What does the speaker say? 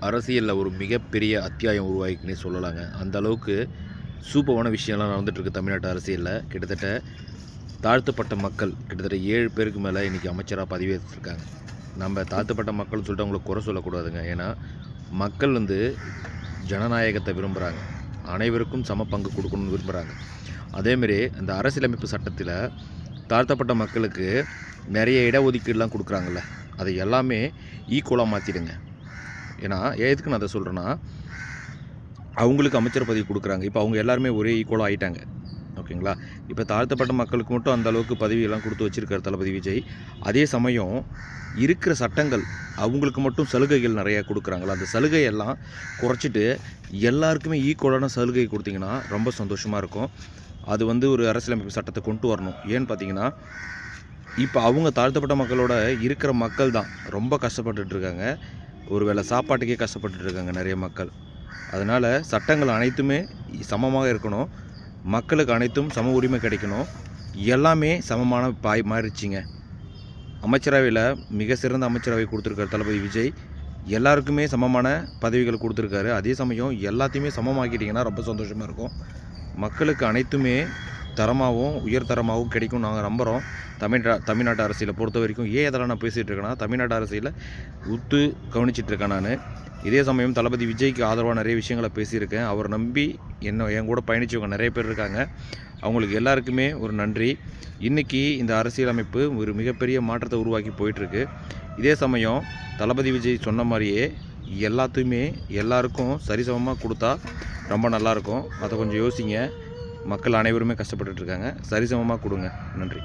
அரசியலில் ஒரு மிகப்பெரிய அத்தியாயம் உருவாகிக்குன்னே சொல்லலாங்க. அந்த அளவுக்கு சூப்பரான விஷயம்லாம் நடந்துகிட்ருக்கு தமிழ்நாட்டு அரசியலில். கிட்டத்தட்ட தாழ்த்தப்பட்ட மக்கள் கிட்டத்தட்ட 7 பேருக்கு மேலே இன்றைக்கி அமைச்சராக பதவியேற்றிருக்காங்க. நம்ம தாழ்த்தப்பட்ட மக்கள்னு சொல்லிட்டு அவங்களுக்கு குறை சொல்லக்கூடாதுங்க. ஏன்னா மக்கள் ஜனநாயகத்தை விரும்புகிறாங்க, அனைவருக்கும் சம பங்கு கொடுக்கணும்னு விரும்புகிறாங்க. அதேமாரி இந்த அரசியலமைப்பு சட்டத்தில் தாழ்த்தப்பட்ட மக்களுக்கு நிறைய இடஒதுக்கீடுலாம் கொடுக்குறாங்கல்ல, அதை எல்லாமே ஈக்குவலாக மாற்றிடுங்க. ஏன்னா எதுக்கு நான் அதை சொல்கிறேன்னா, அவங்களுக்கு அமைச்சர் பதவி கொடுக்குறாங்க. இப்போ அவங்க எல்லாருமே ஒரே ஈக்குவலாக ஆகிட்டாங்க. ஓகேங்களா? இப்போ தாழ்த்தப்பட்ட மக்களுக்கு மட்டும் அந்த அளவுக்கு பதவியெல்லாம் கொடுத்து வச்சுருக்கார் தளபதி விஜய். அதே சமயம் இருக்கிற சட்டங்கள் அவங்களுக்கு மட்டும் சலுகைகள் நிறையா கொடுக்குறாங்களா, அந்த சலுகையெல்லாம் குறைச்சிட்டு எல்லாருக்குமே ஈக்குவலான சலுகை கொடுத்தீங்கன்னா ரொம்ப சந்தோஷமாக இருக்கும். அது ஒரு அரசியலமைப்பு சட்டத்தை கொண்டு வரணும். ஏன்னு பார்த்தீங்கன்னா, இப்போ அவங்க தாழ்த்தப்பட்ட மக்களோட இருக்கிற மக்கள் தான் ரொம்ப கஷ்டப்பட்டுட்ருக்காங்க. ஒரு வேளை சாப்பாட்டுக்கே கஷ்டப்பட்டுருக்காங்க நிறைய மக்கள். அதனால் சட்டங்கள் அனைத்துமே சமமாக இருக்கணும், மக்களுக்கு அனைத்தும் சம உரிமை கிடைக்கணும். எல்லாமே சமமான மாறிடுச்சிங்க. அமைச்சரவையில் மிக சிறந்த அமைச்சரவை கொடுத்துருக்காரு தளபதி விஜய். எல்லாருக்குமே சமமான பதவிகள் கொடுத்துருக்காரு. அதே சமயம் எல்லாத்தையுமே சமமாக்கிட்டிங்கன்னா ரொம்ப சந்தோஷமாக இருக்கும். மக்களுக்கு அனைத்துமே தரமாகவும் உயர்தரமாகவும் கிடைக்கும் நாங்கள் நம்புகிறோம். தமிழ்நாட்டு அரசியலை பொறுத்த வரைக்கும் இதெல்லாம் நான் பேசிகிட்டு இருக்கேன்னா, தமிழ்நாட்டு அரசியலை உத்து கவனிச்சிட்ருக்கேன் நான். இதே சமயம் தளபதி விஜய்க்கு ஆதரவாக நிறைய விஷயங்களை பேசியிருக்கேன். அவர் நம்பி என் கூட பயணித்தவங்க நிறைய பேர் இருக்காங்க. அவங்களுக்கு எல்லாருக்குமே ஒரு நன்றி. இன்றைக்கி இந்த அரசியலமைப்பு ஒரு மிகப்பெரிய மாற்றத்தை உருவாக்கி போயிட்டுருக்கு. இதே சமயம் தளபதி விஜய் சொன்ன மாதிரியே எல்லாத்தையுமே எல்லாருக்கும் சரிசமமாக கொடுத்தா ரொம்ப நல்லாயிருக்கும். அதை கொஞ்சம் யோசிங்க. மக்கள் அனைவருமே கஷ்டப்பட்டுட்ருக்காங்க. சரிசமமாக கொடுங்க. நன்றி.